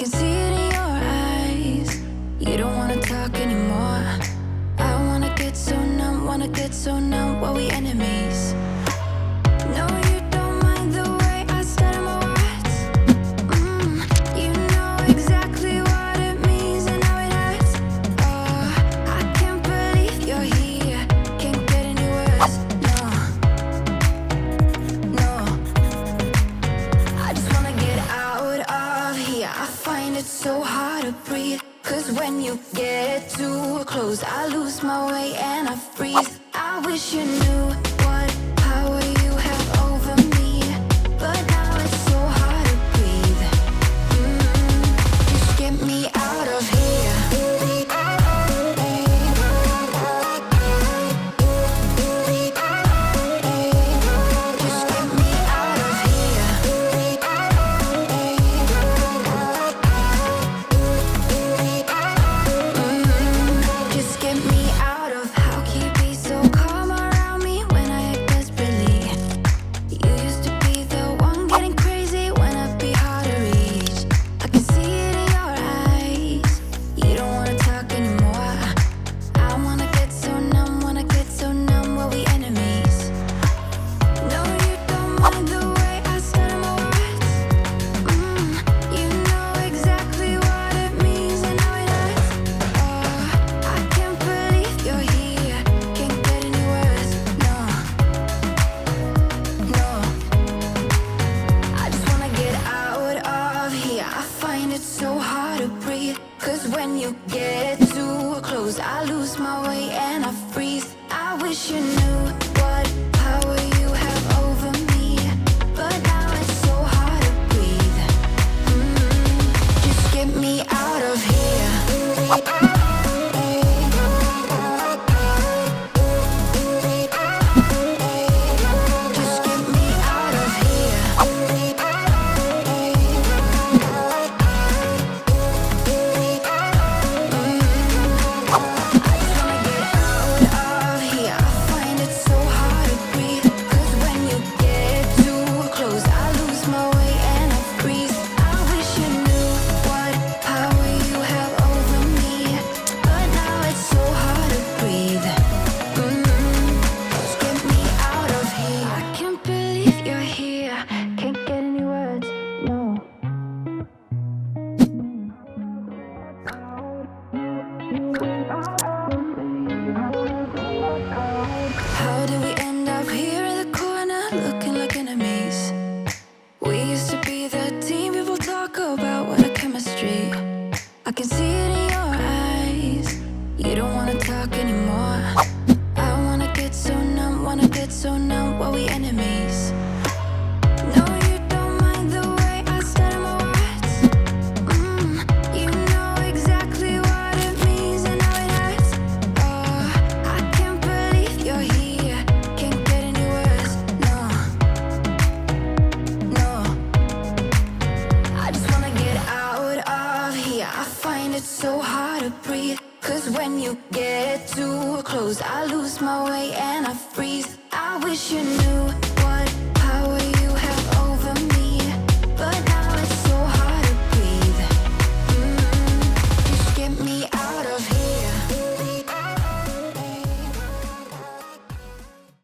can see it in your eyes. You don't wanna talk anymore. I wanna get so numb while we enemies. No, you don't mind the way I stutter my words. You know exactly what it means and how it hurts. Oh, I can't believe you're here. Can't get any worse. No, no. I just wanna get out of here. I find it so hard to breathe. 'Cause when you get too close, I lose my way and I freeze. I wish you knew what power you have over me, but now it's so hard to breathe. Just get me out of here. Just get me out of here. Just get me out of. How can you be so calm around me when I act desperately? You used to be the one getting crazy when I'd be hard to reach. I can see it in your eyes. You don't wanna talk anymore. I wanna get so numb while we enemies. No, you don't mind the way I stutter my words. You know exactly what it means and how it hurts. Oh, I can't believe you're here. Can't get any worse. No, no. I just wanna get out of here. I find it so hard to breathe. 'Cause when you get too close, I lose my way and I freeze. I wish you knew what power you have over me, but now it's so hard to breathe. Just get me out of here. Just get me out of here. I just wanna get out of here. I find it so hard to breathe. 'Cause when you get too close, I lose my way and I freeze. I wish you knew what power you have over me, but now it's so hard to breathe. Just get me out of here. I can't believe you're here. Can't get any words. No. How did we end up here in the corner looking like enemies? We used to be the team people talk about. What a chemistry. I can see it in your eyes. You don't wanna talk anymore. I wanna get so numb while we enemies. No, you don't mind the way I stutter my words. You know exactly what it means and how it hurts. Oh, I can't believe you're here. Can't get any worse. No, no. I just wanna get out of here. I find it so hard to breathe. 'Cause when you get too close, I lose my way and I freeze. I wish you knew